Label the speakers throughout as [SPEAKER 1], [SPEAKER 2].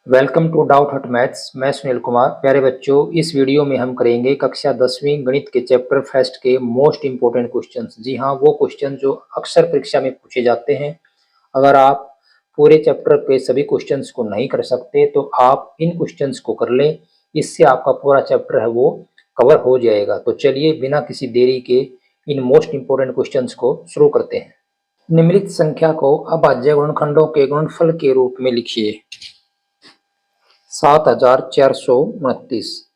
[SPEAKER 1] Welcome to doubt हट maths. मैं सुनील कुमार। प्यारे बच्चों, इस वीडियो में हम करेंगे कक्षा 10वीं गणित के चैप्टर फर्स्ट के मोस्ट इंपोर्टेंट क्वेश्चंस। जी हाँ, वो क्वेश्चन जो अक्सर परीक्षा में पूछे जाते हैं। अगर आप पूरे चैप्टर के सभी क्वेश्चंस को नहीं कर सकते तो आप इन क्वेश्चंस को कर लें, इससे आपका पूरा चैप्टर है वो कवर हो जाएगा। तो चलिए बिना किसी देरी के इन मोस्ट इंपोर्टेंट क्वेश्चंस को शुरू करते हैं। निम्नलिखित संख्या को अभाज्य गुणनखंडों के गुणनफल के रूप में लिखिए। 7429।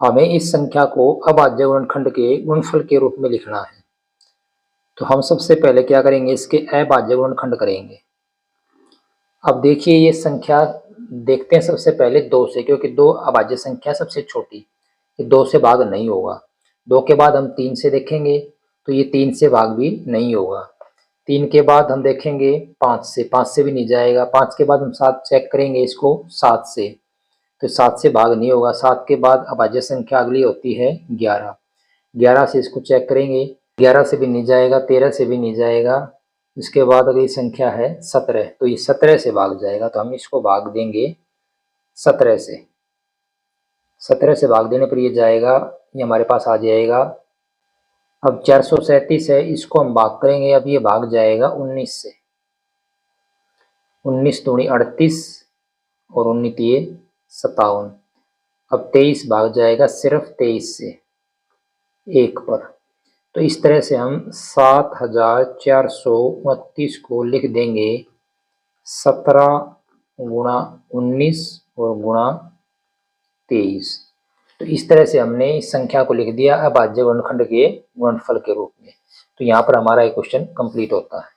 [SPEAKER 1] हमें इस संख्या को अभाज्य गुणनखंड के गुणनफल के रूप में लिखना है। तो हम सबसे पहले क्या करेंगे, इसके अभाज्य गुणनखंड करेंगे। अब देखिए ये संख्या देखते हैं सबसे पहले 2 से, क्योंकि 2 अभाज्य संख्या सबसे छोटी, ये 2 से भाग नहीं होगा। 2 के बाद हम 3 से देखेंगे तो ये 3 से भाग भी नहीं होगा। 3 के बाद हम देखेंगे 5 से, 5 से भी नहीं जाएगा। 5 के बाद हम 7 चेक करेंगे इसको 7 से, तो 7 से भाग नहीं होगा। 7 के बाद अभाज्य संख्या अगली होती है 11। 11 से इसको चेक करेंगे, 11 से भी नहीं जाएगा, 13 से भी नहीं जाएगा। इसके बाद अगली संख्या है 17, तो ये 17 से भाग जाएगा। तो हम इसको भाग देंगे 17 से। 17 से भाग देने पर ये जाएगा, ये हमारे पास आ जाएगा। अब 437 है, इसको हम भाग करेंगे। अब ये भाग जाएगा 19 से। 19 दूनी 38 और 19 ये 57। अब 23 भाग जाएगा सिर्फ 23 से, 1 पर। तो इस तरह से हम 7429 को लिख देंगे 17 गुणा 19 और गुणा 23। तो इस तरह से हमने इस संख्या को लिख दिया अभाज्य गुणनखंड के गुणनफल के रूप में। तो यहाँ पर हमारा एक क्वेश्चन कंप्लीट होता है।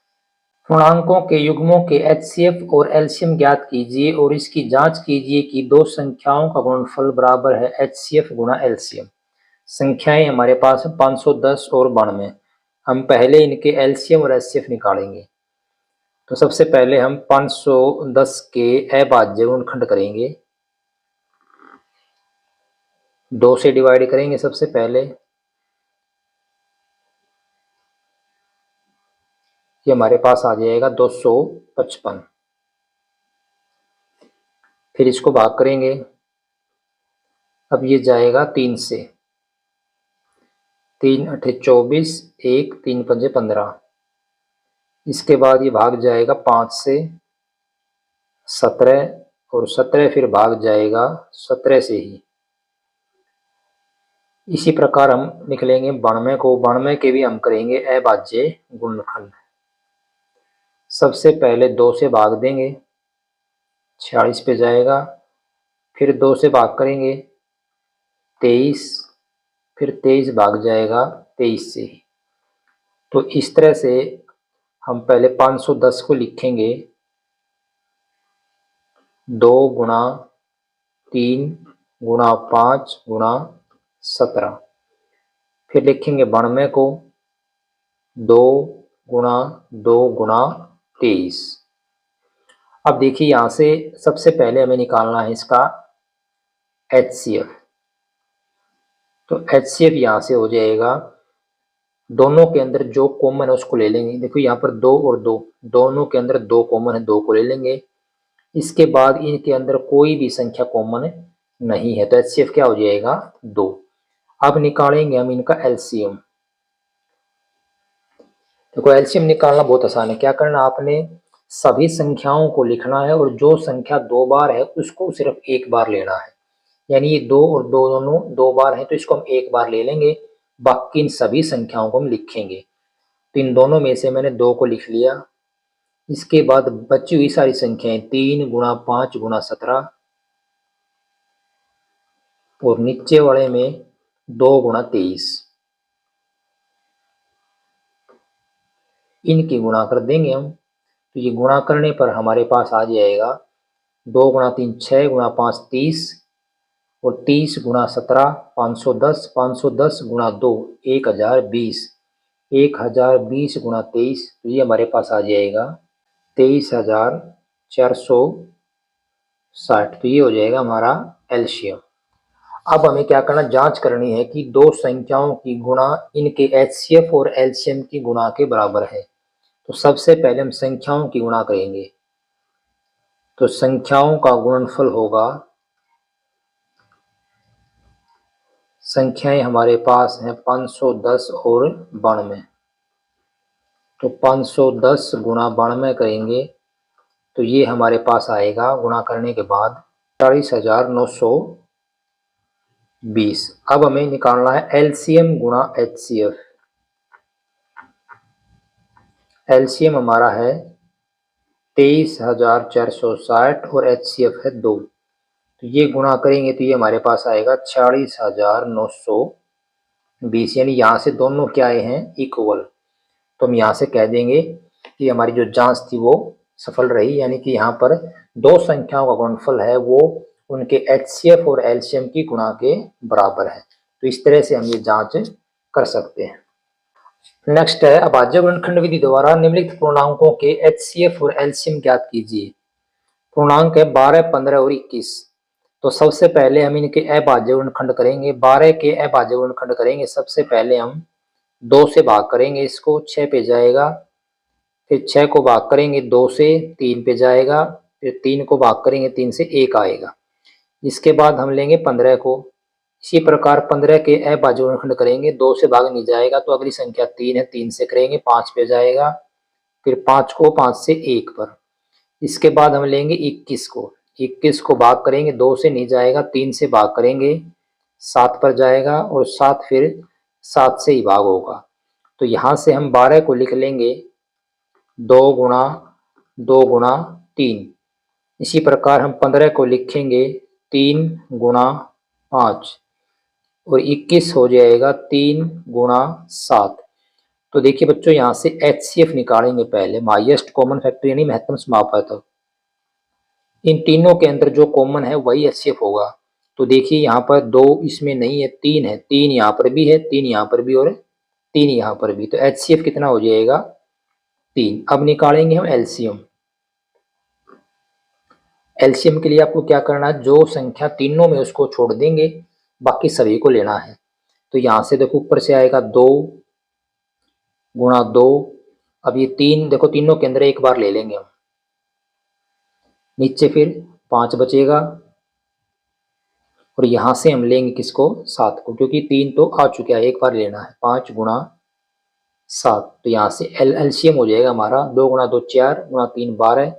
[SPEAKER 1] पूर्णांकों के युग्मों के एचसीएफ और एलसीएम ज्ञात कीजिए और इसकी जांच कीजिए कि दो संख्याओं का गुणनफल बराबर है एचसीएफ गुणा एलसीएम। संख्याएं हमारे पास 510 और 92। हम पहले इनके एलसीएम और एचसीएफ निकालेंगे। तो सबसे पहले हम 510 के अभाज्य गुणनखंड करेंगे। 2 से डिवाइड करेंगे सबसे पहले, ये हमारे पास आ जाएगा 255। फिर इसको भाग करेंगे, अब ये जाएगा 3 से। 3 अठे 24, 1 3 पंजे 15। इसके बाद ये भाग जाएगा 5 से 17, और 17 फिर भाग जाएगा 17 से ही। इसी प्रकार हम लिख लेंगे 92 को। 92 के भी हम करेंगे अभाज्य गुणनखंड। सबसे पहले 2 से भाग देंगे, 46 पे जाएगा। फिर 2 से भाग करेंगे 23, फिर 23 भाग जाएगा 23 से ही। तो इस तरह से हम पहले 510 को लिखेंगे 2 गुणा 3 गुणा 5 गुणा 17। फिर लिखेंगे 92 को 2 गुणा 2 गुणा 23। अब देखिए यहाँ से सबसे पहले हमें निकालना है इसका एचसीएफ। तो एचसीएफ यहाँ से हो जाएगा, दोनों के अंदर जो कॉमन है उसको ले लेंगे। देखो यहाँ पर 2 और 2, दोनों के अंदर 2 कॉमन है, 2 को ले लेंगे। इसके बाद इनके अंदर कोई भी संख्या कॉमन नहीं है, तो एचसीएफ क्या हो जाएगा 2। अब निकालेंगे हम इनका एलसीएम। देखो एलसीएम निकालना बहुत आसान है। क्या करना, आपने सभी संख्याओं को लिखना है और जो संख्या 2 बार है उसको सिर्फ 1 बार लेना है। यानी ये 2 और 2 दोनों 2 बार है, तो इसको हम 1 बार ले लेंगे। बाकी इन सभी संख्याओं को हम लिखेंगे। तो इन दोनों में से मैंने 2 को लिख लिया। इसके बाद बची हुई सारी संख्याएं 3 गुणा 5 गुणा 17, और नीचे वाले में 2 गुणा 23। इनकी गुणा कर देंगे हम। तो ये गुणा करने पर हमारे पास आ जाएगा 2 गुणा 3 6 गुणा 5 30, और 30 गुणा 17 510। 510 गुणा 2 1020। 1020 गुणा 23, तो ये हमारे पास आ जाएगा 23,460। तो ये हो जाएगा हमारा एलसीएम। अब हमें क्या करना, जांच करनी है कि दो संख्याओं की गुणा इनके एचसीएफ और एलसीएम की गुणा के बराबर है। तो सबसे पहले हम संख्याओं की गुणा करेंगे। तो संख्याओं का गुणनफल होगा, संख्याएं हमारे पास हैं 510 और 92। तो 510 गुणा 92 करेंगे तो ये हमारे पास आएगा गुणा करने के बाद 40,920। अब हमें निकालना है एलसीएम गुणा एचसीएफ। एलसीएम हमारा है 23,460 और एचसीएफ है 2। तो ये गुणा करेंगे तो ये हमारे पास आएगा 46,920। यानी यहाँ से दोनों क्या आए हैं, इक्वल। तो हम यहाँ से कह देंगे कि हमारी जो जांच थी वो सफल रही, यानी कि यहाँ पर दो संख्याओं का गुणनफल है वो उनके एचसीएफ और एलसीएम की गुणा के बराबर है। तो इस तरह से हम ये जांच कर सकते हैं। नेक्स्ट है, अभाज्य गुणनखंड विधि द्वारा निम्नलिखित पूर्णांकों के एचसीएफ और एलसीएम ज्ञात कीजिए। पूर्णांक है 12, 15 और 21। तो सबसे पहले हम इनके अभाज्य गुणनखंड करेंगे। 12 के अभाज्य गुणनखंड करेंगे, सबसे पहले हम 2 से भाग करेंगे, इसको 6 पे जाएगा। फिर 6 को भाग करेंगे 2 से, 3 पे जाएगा। फिर 3 को भाग करेंगे 3 से, 1 आएगा। इसके बाद हम लेंगे 15 को। इसी प्रकार 15 के अभाज्य गुणनखंड करेंगे, 2 से भाग नहीं जाएगा तो अगली संख्या 3 है, 3 से करेंगे 5 पे जाएगा। फिर 5 को 5 से 1 पर। इसके बाद हम लेंगे 21 को। 21 को भाग करेंगे, 2 से नहीं जाएगा, 3 से भाग करेंगे 7 पर जाएगा और 7 फिर 7 से ही भाग होगा। तो यहाँ से हम 12 को लिख लेंगे 2 गुणा 2 गुणा 3। इसी प्रकार हम 15 को लिखेंगे 3 गुणा 5 और 21 हो जाएगा 3 गुणा 7। तो देखिए बच्चों, यहाँ से एचसीएफ निकालेंगे पहले, हाईएस्ट कॉमन फैक्टर यानी महत्तम समापक। इन तीनों के अंदर जो कॉमन है वही एचसीएफ होगा। तो देखिए यहाँ पर 2 इसमें नहीं है, 3 है, 3 यहाँ पर भी है, 3 यहाँ पर भी और 3 यहाँ पर भी। तो एचसीएफ कितना हो जाएगा, 3। अब निकालेंगे हम एलसीएम। एलसीएम के लिए आपको क्या करना है, जो संख्या तीनों में उसको छोड़ देंगे, बाकी सभी को लेना है। तो यहाँ से देखो ऊपर से आएगा 2 गुणा 2। अब ये 3 देखो तीनों के अंदर एक बार ले लेंगे हम, नीचे फिर 5 बचेगा और यहाँ से हम लेंगे किसको, 7 को, क्योंकि 3 तो आ चुका है, एक बार लेना है। 5 गुणा 7। तो यहाँ से एलसीएम हो जाएगा हमारा 2 गुणा 2 4 गुणा 3 12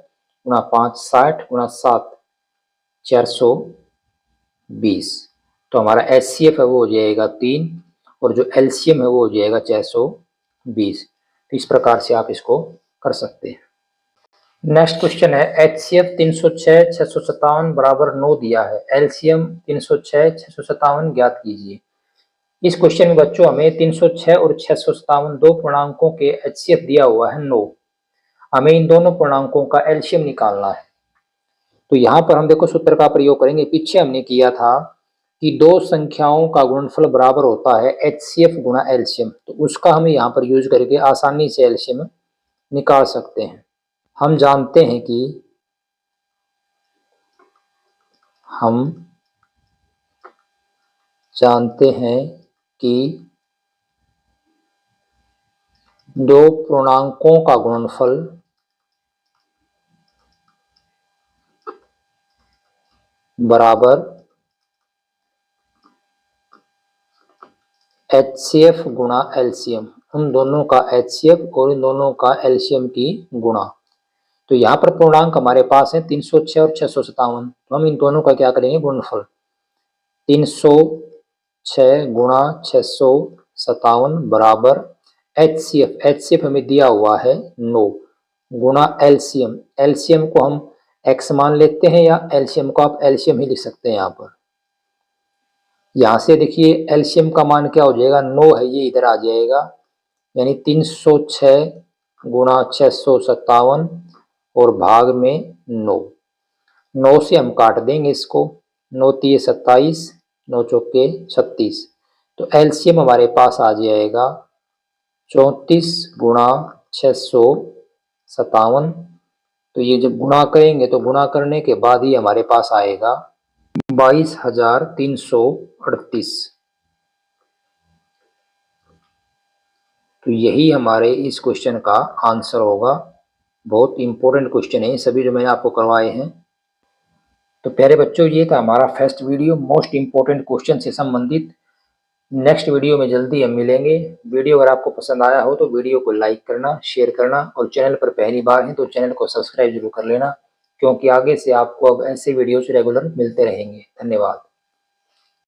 [SPEAKER 1] गुणा 5 60 गुणा 7 420। तो हमारा एचसीएफ है वो हो जाएगा 3 और जो एलसीएम है वो हो जाएगा 420। तो इस प्रकार से आप इसको कर सकते हैं। नेक्स्ट क्वेश्चन है, एचसीएफ 306 657 बराबर 9 दिया है, एलसीएम 306 657 ज्ञात कीजिए। इस क्वेश्चन में बच्चों हमें 306 और 657 दो पूर्णांकों के एचसीएफ दिया हुआ है 9। हमें इन दोनों पूर्णांकों का एलसीएम निकालना है। तो यहाँ पर हम देखो सूत्र का प्रयोग करेंगे। पीछे हमने किया था कि दो संख्याओं का गुणनफल बराबर होता है एचसीएफ गुणा एलसीएम, तो उसका हमें यहाँ पर यूज करके आसानी से एलसीएम निकाल सकते हैं। हम जानते हैं कि दो पूर्णांकों का गुणनफल बराबर एचसीएफ गुणा एलसीएम, उन दोनों का एचसीएफ और इन दोनों का एलसीएम की गुणा। तो यहाँ पर पूर्णांक हमारे पास है 306 और 657। तो हम इन दोनों का क्या करेंगे, गुणनफल। 306 गुणा 657 बराबर एचसीएफ, एचसीएफ हमें दिया हुआ है 9 गुणा एलसीएम। एलसीएम को हम एक्स मान लेते हैं या एलसीएम को आप एलसीएम ही लिख सकते हैं। यहाँ पर यहाँ से देखिए एलसीएम का मान क्या हो जाएगा, 9 है, ये इधर आ जाएगा, यानी 306 गुणा 657 और भाग में 9। 9 से हम काट देंगे इसको, 9 तिये 27, 9 चौके 36। तो एलसीएम हमारे पास आ जाएगा 34 गुणा 657। तो ये जब गुणा करेंगे तो गुणा करने के बाद ही हमारे पास आएगा 22,338। तो यही हमारे इस क्वेश्चन का आंसर होगा। बहुत इंपॉर्टेंट क्वेश्चन है सभी जो मैंने आपको करवाए हैं। तो प्यारे बच्चों, ये था हमारा first video most important question से संबंधित। नेक्स्ट वीडियो में जल्दी हम मिलेंगे। वीडियो अगर आपको पसंद आया हो तो वीडियो को लाइक करना, शेयर करना, और चैनल पर पहली बार है तो चैनल को सब्सक्राइब जरूर कर लेना, क्योंकि आगे से आपको अब ऐसे वीडियोज रेगुलर मिलते रहेंगे। धन्यवाद।